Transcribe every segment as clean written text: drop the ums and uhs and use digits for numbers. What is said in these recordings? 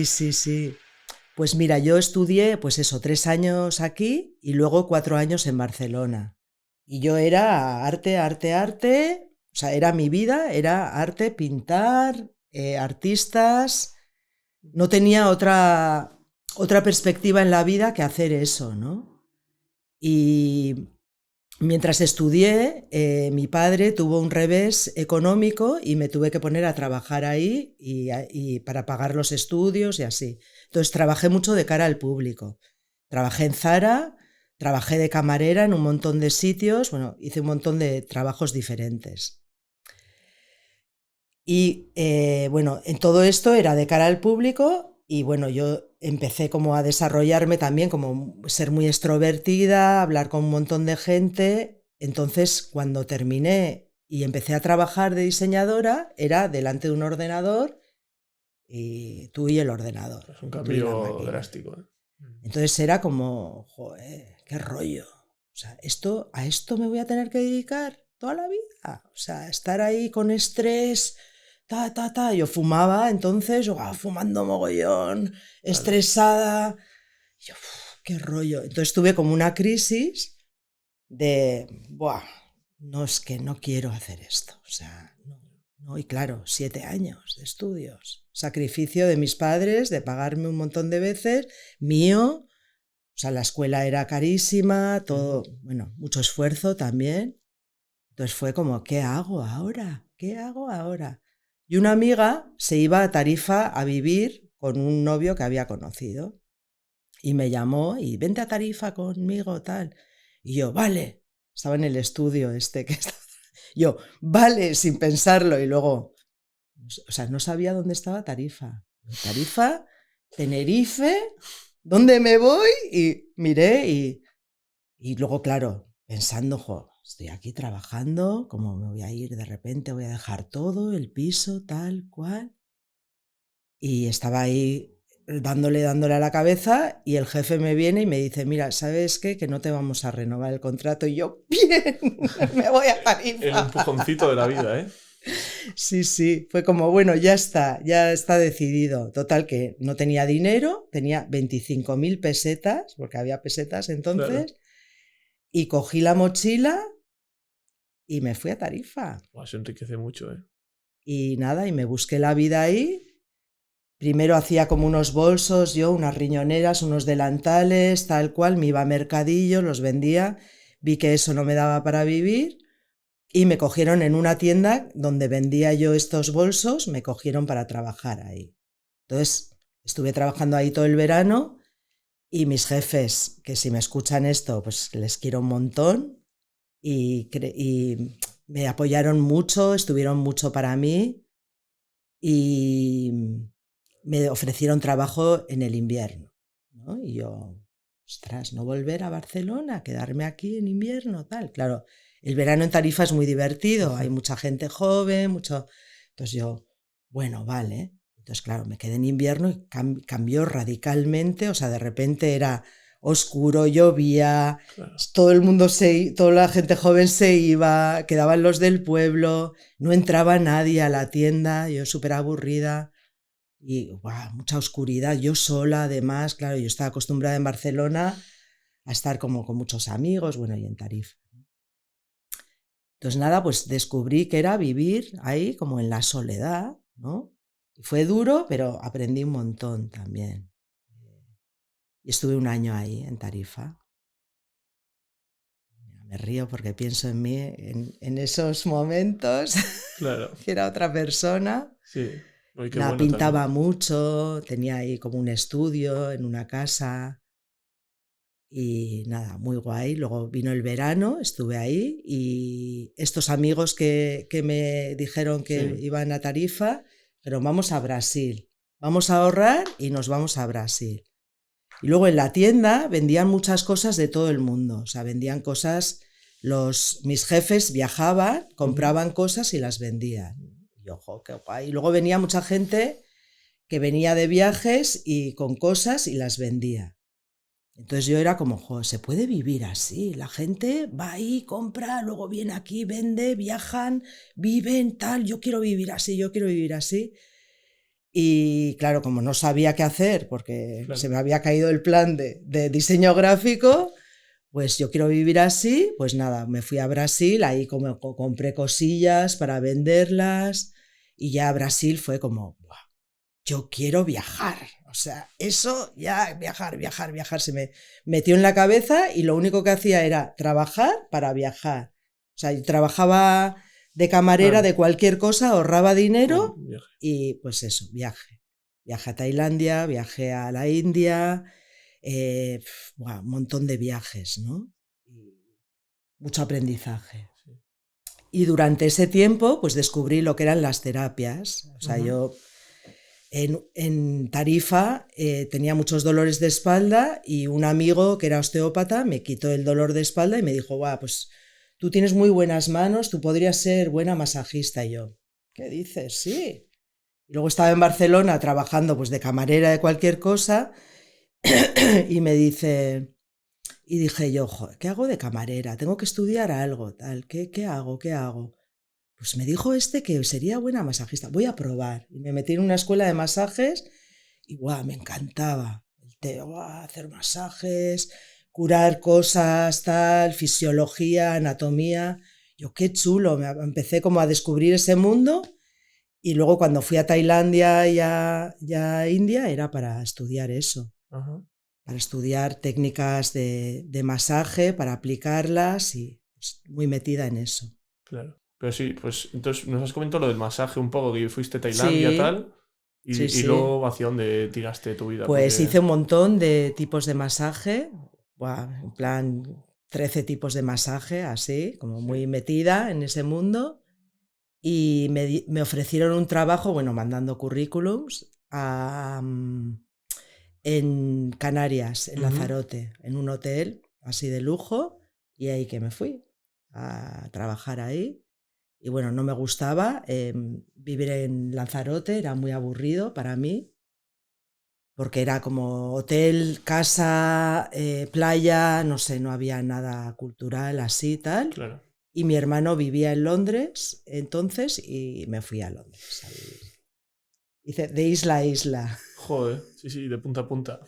Sí, sí, sí. Pues mira, yo estudié, pues eso, 3 años aquí y luego 4 años en Barcelona. Y yo era arte, arte, arte, o sea, era mi vida, era arte, pintar, artistas. No tenía otra perspectiva en la vida que hacer eso, ¿no? Y mientras estudié, mi padre tuvo un revés económico y me tuve que poner a trabajar ahí y para pagar los estudios y así. Entonces trabajé mucho de cara al público. Trabajé en Zara, trabajé de camarera en un montón de sitios, bueno, hice un montón de trabajos diferentes. Y bueno, en todo esto era de cara al público y bueno, yo empecé como a desarrollarme también, como ser muy extrovertida, hablar con un montón de gente. Entonces, cuando terminé y empecé a trabajar de diseñadora, era delante de un ordenador y tú y el ordenador, Es un tú y la cambio máquina. drástico, ¿eh? Entonces era como, joder, qué rollo. O sea, a esto me voy a tener que dedicar toda la vida. O sea, estar ahí con estrés, ta, ta, ta. Yo fumaba, entonces, yo fumando mogollón, Claro. estresada. Yo, qué rollo. Entonces tuve como una crisis de, buah, no es que no quiero hacer esto. O sea, no, no. Y claro, 7 años de estudios. Sacrificio de mis padres, de pagarme un montón de veces, mío. O sea, la escuela era carísima, todo, bueno, mucho esfuerzo también. Entonces fue como, ¿qué hago ahora? ¿Qué hago ahora? Y una amiga se iba a Tarifa a vivir con un novio que había conocido. Y me llamó y vente a Tarifa conmigo, tal. Y yo, vale. Estaba en el estudio este que estaba. Yo, vale, sin pensarlo. Y luego, o sea, no sabía dónde estaba Tarifa. Tarifa, Tenerife, ¿dónde me voy? Y miré y luego, claro, pensando, jo, estoy aquí trabajando, ¿cómo me voy a ir de repente? Voy a dejar todo, el piso, tal cual. Y estaba ahí dándole a la cabeza y el jefe me viene y me dice, mira, ¿sabes qué? Que no te vamos a renovar el contrato. Y yo, bien, me voy a El Tarifa. empujoncito de la vida, ¿eh? Sí, sí, fue como, bueno, ya está decidido. Total que no tenía dinero, tenía 25.000 pesetas, porque había pesetas Claro. entonces, y cogí la mochila y me fui a Tarifa. Buah, eso enriquece mucho, ¿eh? Y nada, y me busqué la vida ahí. Primero hacía como unos bolsos, yo, unas riñoneras, unos delantales, tal cual, me iba a mercadillo, los vendía, vi que eso no me daba para vivir y me cogieron en una tienda donde vendía yo estos bolsos, me cogieron para trabajar ahí. Entonces, estuve trabajando ahí todo el verano y mis jefes, que si me escuchan esto, pues les quiero un montón y me apoyaron mucho, estuvieron mucho para mí y me ofrecieron trabajo en el invierno, ¿no? Y yo, ostras, no volver a Barcelona, quedarme aquí en invierno, tal. Claro, el verano en Tarifa es muy divertido, hay mucha gente joven, mucho. Entonces yo, bueno, vale. Entonces, claro, me quedé en invierno y cambió radicalmente, o sea, de repente era oscuro, llovía, Claro. toda la gente joven se iba, quedaban los del pueblo, no entraba nadie a la tienda, yo súper aburrida y mucha oscuridad, yo sola además, claro, yo estaba acostumbrada en Barcelona a estar como con muchos amigos, bueno, y en Tarifa. Entonces nada, pues descubrí que era vivir ahí como en la soledad, ¿no? Y fue duro, pero aprendí un montón también. Y estuve un año ahí en Tarifa. Me río porque pienso en mí en esos momentos, Claro. que era otra persona. Sí. Uy, qué La bueno también. pintaba mucho, tenía ahí como un estudio en una casa y nada, muy guay. Luego vino el verano, estuve ahí y estos amigos que me dijeron que Sí. iban a Tarifa, pero vamos a Brasil, vamos a ahorrar y nos vamos a Brasil. Y luego en la tienda vendían muchas cosas de todo el mundo, o sea, vendían cosas, mis jefes viajaban, compraban cosas y las vendían. Y ojo, qué guay. Y luego venía mucha gente que venía de viajes y con cosas y las vendía. Entonces yo era como, jo, se puede vivir así, la gente va ahí, compra, luego viene aquí, vende, viajan, viven, tal, yo quiero vivir así, yo quiero vivir así. Y claro, como no sabía qué hacer, porque Claro. se me había caído el plan de diseño gráfico, pues yo quiero vivir así, pues nada, me fui a Brasil, ahí como compré cosillas para venderlas y ya Brasil fue como, "Buah, yo quiero viajar". O sea, eso ya, viajar, se me metió en la cabeza y lo único que hacía era trabajar para viajar. O sea, yo trabajaba de camarera Claro. de cualquier cosa, ahorraba dinero Un viaje. y pues eso, viaje. Viaje a Tailandia, viaje a la India, buah, un montón de viajes, ¿no? Mucho aprendizaje. Sí. Y durante ese tiempo, pues descubrí lo que eran las terapias. O sea, Ujú. yo en Tarifa tenía muchos dolores de espalda y un amigo que era osteópata me quitó el dolor de espalda y me dijo, "Buah, pues tú tienes muy buenas manos, tú podrías ser buena masajista". Y yo, ¿qué dices? Sí. Y luego estaba en Barcelona trabajando pues de camarera de cualquier cosa y me dice, y dije yo, "Joder, ¿qué hago de camarera? Tengo que estudiar algo, tal, ¿qué hago? ¿Qué hago?". Pues me dijo este que sería buena masajista, voy a probar. Y me metí en una escuela de masajes y guau, me encantaba. El té, guau, hacer masajes, curar cosas, tal, fisiología, anatomía. Yo, qué chulo, empecé como a descubrir ese mundo y luego cuando fui a Tailandia y a India era para estudiar eso, Ajá. para estudiar técnicas de masaje, para aplicarlas y pues, muy metida en eso. Claro. Pero sí, pues entonces nos has comentado lo del masaje un poco, que fuiste a Tailandia, Sí, tal, sí, y sí. luego hacia dónde tiraste tu vida, Pues porque... hice un montón de tipos de masaje, buah, en plan 13 tipos de masaje, así, como Sí. muy metida en ese mundo. Y me ofrecieron un trabajo, bueno, mandando currículums en Canarias, en Ujú. Lanzarote, en un hotel así de lujo, y ahí que me fui a trabajar ahí. Y bueno, no me gustaba vivir en Lanzarote, era muy aburrido para mí porque era como hotel, casa, playa, no sé, no había nada cultural así y tal. Claro. Y mi hermano vivía en Londres entonces y me fui a Londres a vivir. Hice de isla a isla. Joder, sí, sí, de punta a punta.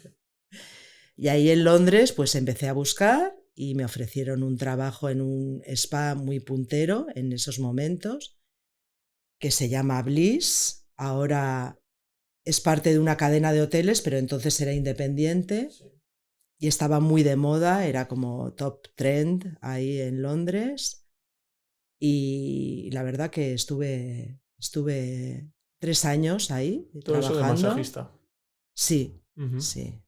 Y ahí en Londres pues empecé a buscar y me ofrecieron un trabajo en un spa muy puntero en esos momentos que se llama Bliss. Ahora es parte de una cadena de hoteles, pero entonces era independiente. Sí. Y estaba muy de moda, era como top trend ahí en Londres. Y la verdad que estuve 3 años ahí Todo eso de trabajando. masajista. Sí, Ujú. sí.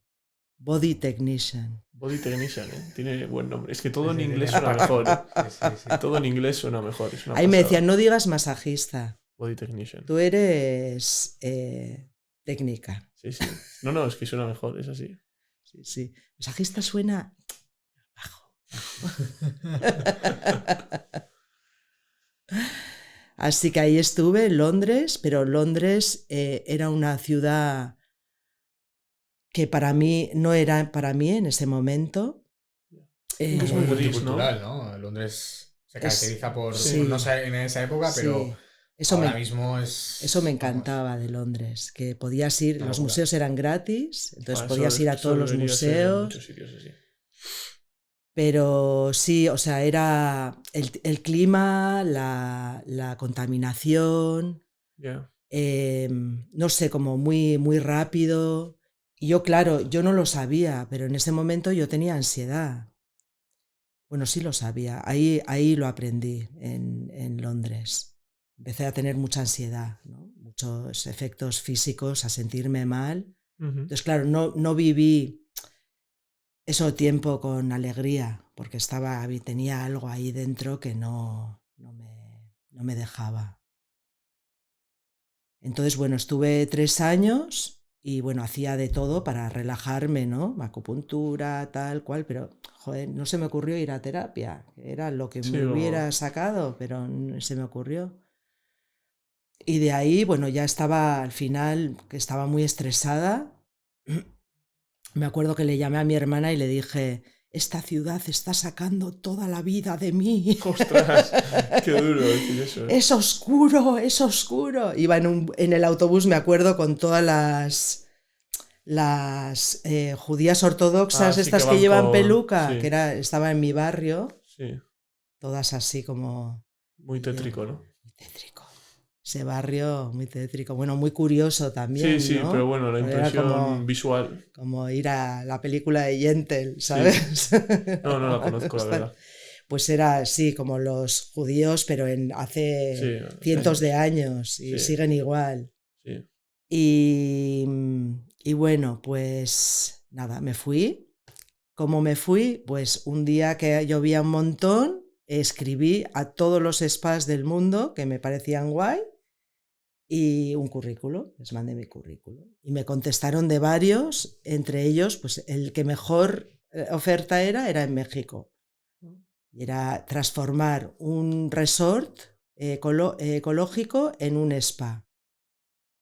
Body technician. Body Technician, ¿eh? Tiene buen nombre. Es que todo Sí, en sí, inglés tiene suena impacto. mejor, ¿eh? Sí, sí, sí. Todo en inglés suena mejor, es una Ahí me decían, pasada. no digas masajista, Body Technician. tú eres técnica. Sí, sí. No, no, es que suena mejor, es así. Sí, sí. Masajista suena bajo. Así que ahí estuve en Londres, pero Londres era una ciudad que para mí no era para mí en ese momento. Que es Muy muy gris, multicultural, ¿no? ¿no? Londres se Es, caracteriza por, Sí. no sí, sé en esa época, pero sí. ahora mismo Eso me es, vamos, encantaba de Londres, que podías ir, una los locura. museos eran gratis, entonces Ah, podías ir a eso todos los debería ser en muchos museos, sitios así. pero sí, o sea, era el clima, la contaminación, Ya. no sé, como muy, muy rápido. Y yo, claro, yo no lo sabía, pero en ese momento yo tenía ansiedad. Bueno, sí lo sabía, ahí lo aprendí en Londres. Empecé a tener mucha ansiedad, ¿no? Muchos efectos físicos, a sentirme mal. Ujú. Entonces, claro, no viví ese tiempo con alegría, porque tenía algo ahí dentro que no me dejaba. Entonces, bueno, estuve 3 años y bueno, hacía de todo para relajarme, ¿no? Acupuntura, tal cual, pero joder, no se me ocurrió ir a terapia, que era lo que Sí, me hubiera o... sacado, pero no se me ocurrió. Y de ahí, bueno, ya estaba al final, que estaba muy estresada. Me acuerdo que le llamé a mi hermana y le dije, esta ciudad está sacando toda la vida de mí. ¡Ostras! ¡Qué duro decir eso! Es oscuro, es oscuro. Iba en el autobús, me acuerdo, con todas las judías ortodoxas, Sí, estas que que van llevan con... peluca, Sí, que estaba en mi barrio, sí. todas así como... Muy tétrico, ¿no? Muy tétrico. Ese barrio muy tétrico. Bueno, muy curioso Sí, también, sí, ¿no? pero bueno, la Porque era impresión visual. como ir a la película de Yentl, Sí. ¿sabes? No, no la conozco, la verdad. Pues era así, como los judíos, pero hace Sí, cientos años. de años y Sí. siguen igual. Sí. Y bueno, pues nada, me fui. ¿Cómo me fui? Pues un día que llovía un montón, escribí a todos los spas del mundo que me parecían guay y un currículo, les mandé mi currículo. Y me contestaron de varios, entre ellos, pues el que mejor oferta era en México. Y era transformar un resort ecológico en un spa.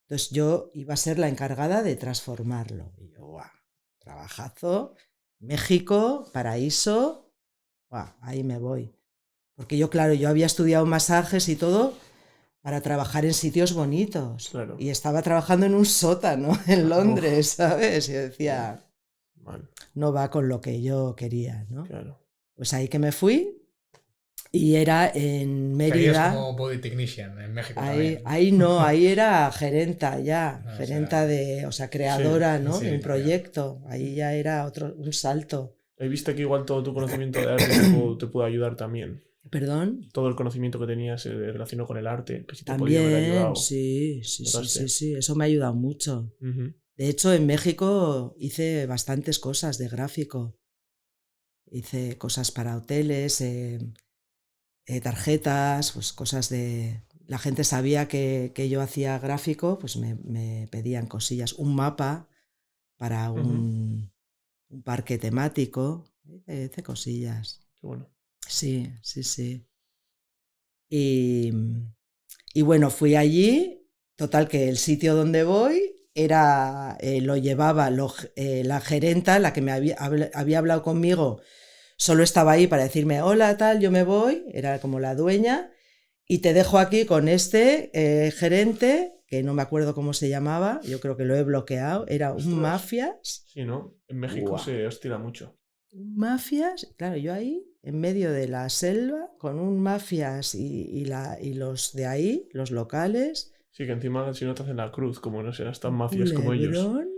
Entonces yo iba a ser la encargada de transformarlo. Y yo, guau, trabajazo, México, paraíso, guau, ahí me voy. Porque yo, claro, yo había estudiado masajes y todo para trabajar en sitios bonitos. Claro. Y estaba trabajando en un sótano en Londres, ¿sabes? Y yo decía, Mal. no va con lo que yo quería, ¿no? Claro. Pues ahí que me fui y era en Seguías Mérida. como body technician en México Ahí, también. ahí no, ahí era gerenta ya, O gerenta sea, o sea, creadora, sí, ¿no? sí, De un ya. proyecto. Ahí ya era un salto. He visto que igual todo tu conocimiento de arte te pudo ayudar también. ¿Perdón? Todo el conocimiento que tenías relacionado con el arte, que sí te podía haber También, ayudado. sí, sí, sí, ¿Notaste? sí, eso me ha ayudado mucho. Ujú. De hecho, en México hice bastantes cosas de gráfico. Hice cosas para hoteles, tarjetas, pues cosas de... La gente sabía que yo hacía gráfico, pues me pedían cosillas. Un mapa para Ujú. un parque temático. Hice cosillas. Qué bueno. Sí, sí, sí. Y bueno, fui allí, total que el sitio donde voy era, lo llevaba la gerenta, la que me había hablado conmigo, solo estaba ahí para decirme, hola, tal, yo me voy, era como la dueña, y te dejo aquí con este gerente, que no me acuerdo cómo se llamaba, yo creo que lo he bloqueado, era un Ostras. mafias. Sí, ¿no? En México Buah. se estila mucho. Un mafias, claro, yo ahí, en medio de la selva, con un mafias y los de ahí, los locales, Sí, que encima si no te hacen la cruz, como no serás tan un mafias como ellos. culebrón,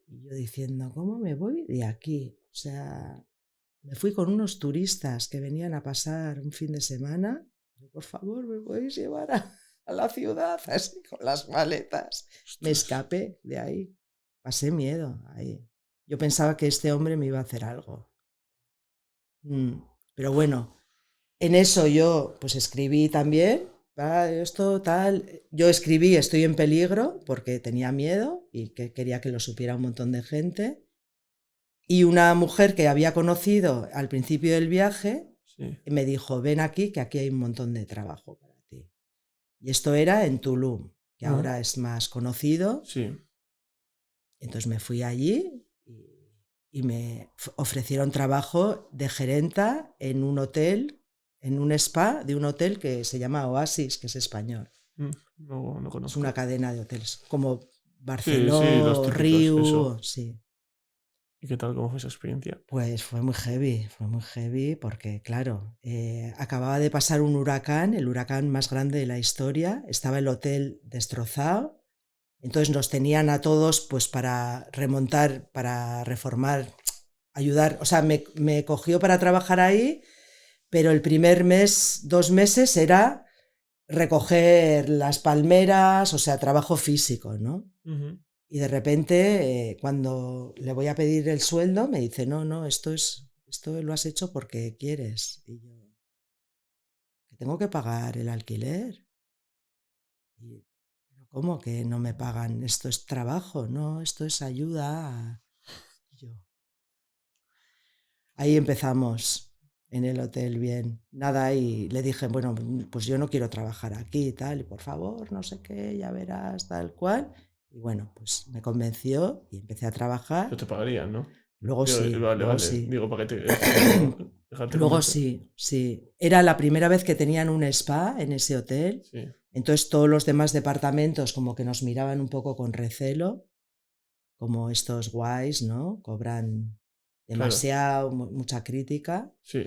y yo diciendo, ¿cómo me voy de aquí? O sea, me fui con unos turistas que venían a pasar un fin de semana. Yo, por favor, ¿me podéis llevar a la ciudad? Así, con las maletas. Me Ostras. escapé de ahí. Pasé miedo ahí. Yo pensaba que este hombre me iba a hacer algo. Pero bueno, en eso yo pues escribí también. Esto tal. Yo escribí Estoy en peligro porque tenía miedo y que quería que lo supiera un montón de gente. Y una mujer que había conocido al principio del viaje Sí. me dijo, ven aquí, que aquí hay un montón de trabajo para ti. Y esto era en Tulum, que Ujú. ahora es más conocido. Sí. Entonces me fui allí y me ofrecieron trabajo de gerenta en un hotel, en un spa de un hotel que se llama Oasis, que es español. No, no Es conozco. una cadena de hoteles, como Sí, los Barceló, típicos, Riu, eso. sí. ¿Y qué tal? ¿Cómo fue esa experiencia? Pues fue muy heavy porque, claro, acababa de pasar un huracán, el huracán más grande de la historia, estaba el hotel destrozado, entonces nos tenían a todos pues para remontar, para reformar, ayudar, o sea, me cogió para trabajar ahí, pero el primer mes, 2 meses era recoger las palmeras, o sea, trabajo físico, ¿no? Ujú. Y de repente, cuando le voy a pedir el sueldo, me dice, no, esto lo has hecho porque quieres. Y yo, que tengo que pagar el alquiler. Y, ¿cómo que no me pagan? Esto es trabajo, no, esto es ayuda. Y yo, ahí empezamos en el hotel bien. Nada, y le dije, bueno, pues yo no quiero trabajar aquí y tal, y por favor, no sé qué, ya verás, tal cual. Y bueno, pues me convenció y empecé a trabajar. Pero te pagarían, ¿no? Luego Digo, sí, vale, luego vale. sí. Digo, para que te... dejarte Luego convencer. sí, sí. Era la primera vez que tenían un spa en ese hotel. Sí. Entonces todos los demás departamentos como que nos miraban un poco con recelo, como estos guays, ¿no? Cobran demasiado, mucha crítica. Sí.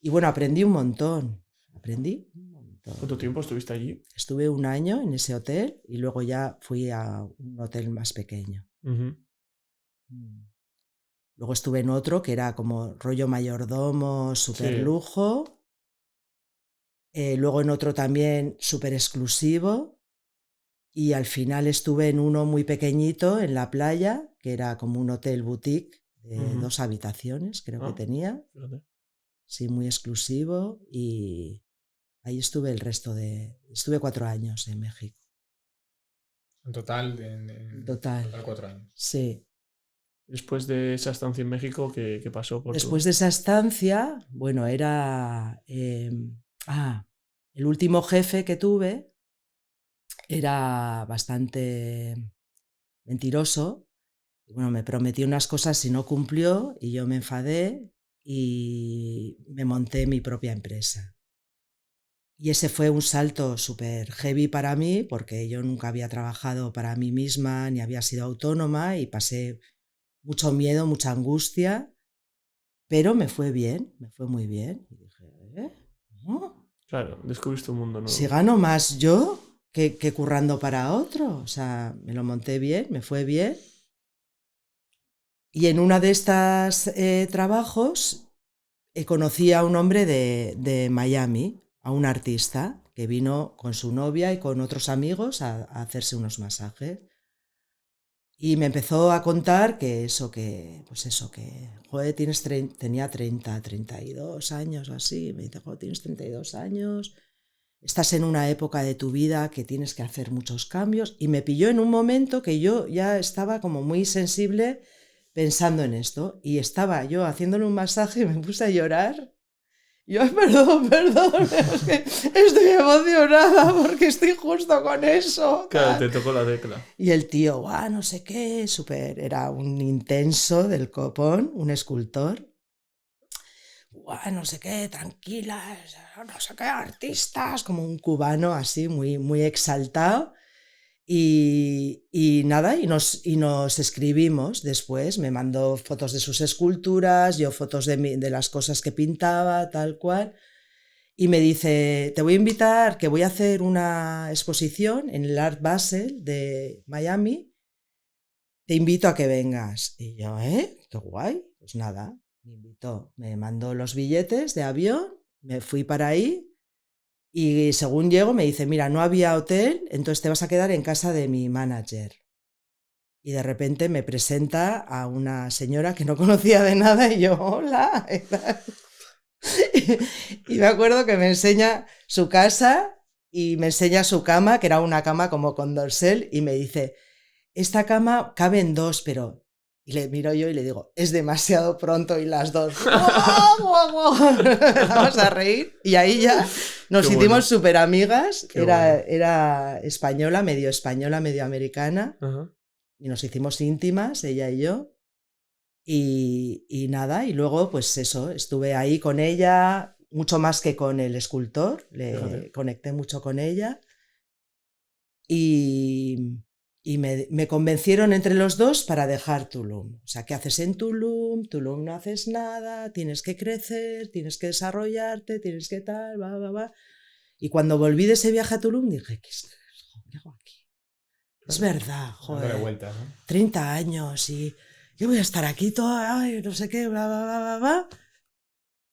Y bueno, aprendí un montón. Aprendí un montón. ¿Cuánto tiempo estuviste allí? Estuve 1 año en ese hotel y luego ya fui a un hotel más pequeño. Ujú. Luego estuve en otro que era como rollo mayordomo, súper Sí. lujo. Luego en otro también súper exclusivo. Y al final estuve en uno muy pequeñito en la playa, que era como un hotel boutique de Ujú. 2 habitaciones, creo que Ah, tenía. fíjate. Sí, muy exclusivo. Y ahí estuve estuve 4 años en México. En total, en Total. 4 años. Sí. Después de esa estancia en México, ¿qué pasó por Después tu...? de esa estancia, bueno, era... el último jefe que tuve era bastante mentiroso. Y bueno, me prometió unas cosas y no cumplió y yo me enfadé y me monté mi propia empresa. Y ese fue un salto súper heavy para mí porque yo nunca había trabajado para mí misma ni había sido autónoma y pasé mucho miedo, mucha angustia, pero me fue bien, me fue muy bien. Y dije, ¿no? Claro, descubriste un mundo nuevo. Si gano más yo que currando para otro. O sea, me lo monté bien, me fue bien. Y en una de estas trabajos conocí a un hombre de Miami, a un artista que vino con su novia y con otros amigos a hacerse unos masajes. Y me empezó a contar que joder, tenía 32 años o así. Me dice, joder, tienes 32 años, estás en una época de tu vida que tienes que hacer muchos cambios. Y me pilló en un momento que yo ya estaba como muy sensible pensando en esto. Y estaba yo haciéndole un masaje y me puse a llorar. Yo, perdón, es que estoy emocionada porque estoy justo con eso. Claro, Tal. te tocó la tecla. Y el tío, no sé qué, era un intenso del copón, un escultor. No sé qué, tranquila, no sé qué, artistas, como un cubano así, muy, muy exaltado. Y nada, y nos escribimos después. Me mandó fotos de sus esculturas, yo fotos de las cosas que pintaba, tal cual. Y me dice, te voy a invitar, que voy a hacer una exposición en el Art Basel de Miami. Te invito a que vengas. Y yo, qué guay. Pues nada, me invitó. Me mandó los billetes de avión, me fui para ahí. Y según llego me dice, mira, no había hotel, entonces te vas a quedar en casa de mi manager. Y de repente me presenta a una señora que no conocía de nada y yo, hola. Y me acuerdo que me enseña su casa y me enseña su cama, que era una cama como con dorsal, y me dice, esta cama cabe en 2, pero... Y le miro yo y le digo, es demasiado pronto, y las dos vamos a reír. Y ahí ya nos hicimos súper amigas. Era española, medio americana. Ajá. Y nos hicimos íntimas, ella y yo. Y nada, y luego pues eso, estuve ahí con ella, mucho más que con el escultor, Fíjate. conecté mucho con ella. Y me convencieron entre los dos para dejar Tulum. O sea, ¿qué haces en Tulum? Tulum no haces nada, tienes que crecer, tienes que desarrollarte, tienes que tal, va. Y cuando volví de ese viaje a Tulum dije, ¿qué hago aquí? Es verdad, joder. Dándole vueltas, ¿no? 30 años y yo voy a estar aquí toda, no sé qué, bla.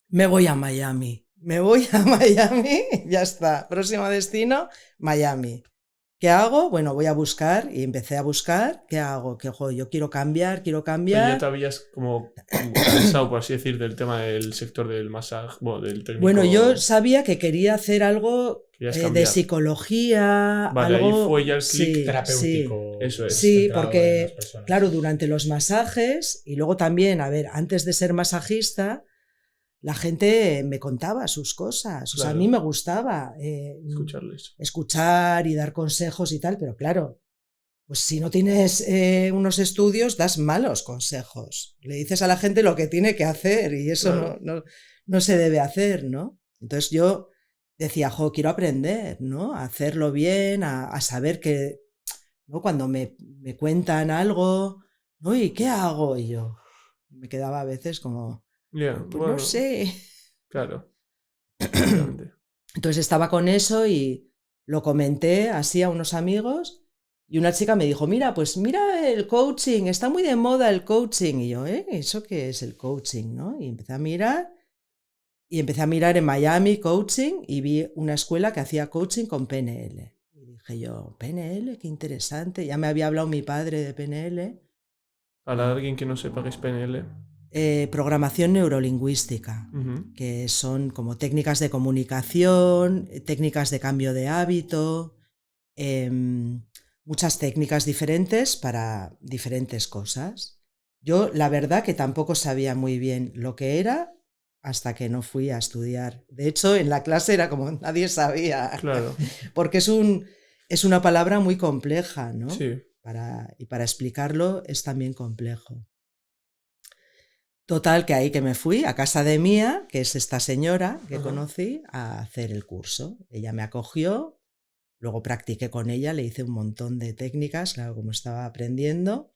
Me voy a Miami. Ya está. Próximo destino, Miami. ¿Qué hago? Bueno, voy a buscar y empecé a buscar. ¿Qué hago? Que yo quiero cambiar. Pero ya te habías como cansado, por así decir, del tema del sector del masaje, bueno, del técnico. Bueno, yo sabía que quería hacer algo de psicología. Vale, algo, ahí fue ya el clic terapéutico. Sí, eso es. Sí, porque, claro, durante los masajes y luego también, a ver, antes de ser masajista, la gente me contaba sus cosas. O sea, a mí me gustaba escucharles. Escuchar y dar consejos y tal, pero claro, pues si no tienes unos estudios, das malos consejos. Le dices a la gente lo que tiene que hacer y eso Claro. no se debe hacer, ¿no? Entonces yo decía, jo, quiero aprender, ¿no? A hacerlo bien, a saber que, ¿no? Cuando me cuentan algo, ¿no? ¿Y qué hago? Y yo me quedaba a veces como, Ya, pues no bueno, sé. claro, efectivamente. Entonces estaba con eso y lo comenté así a unos amigos y una chica me dijo, mira, pues mira el coaching, está muy de moda el coaching. Y yo, ¿eso qué es el coaching? ¿No? Y empecé a mirar en Miami coaching y vi una escuela que hacía coaching con PNL. Y dije yo, PNL, qué interesante. Ya me había hablado mi padre de PNL. Para alguien que no sepa qué es PNL. Programación neurolingüística, Ujú. que son como técnicas de comunicación, técnicas de cambio de hábito, muchas técnicas diferentes para diferentes cosas. Yo la verdad que tampoco sabía muy bien lo que era hasta que no fui a estudiar. De hecho, en la clase era como nadie sabía, Claro, porque es una palabra muy compleja, ¿no? sí. Y para explicarlo es también complejo. Total, que ahí que me fui a casa de Mía, que es esta señora que Ajá. conocí, a hacer el curso. Ella me acogió, luego practiqué con ella, le hice un montón de técnicas, claro, como estaba aprendiendo.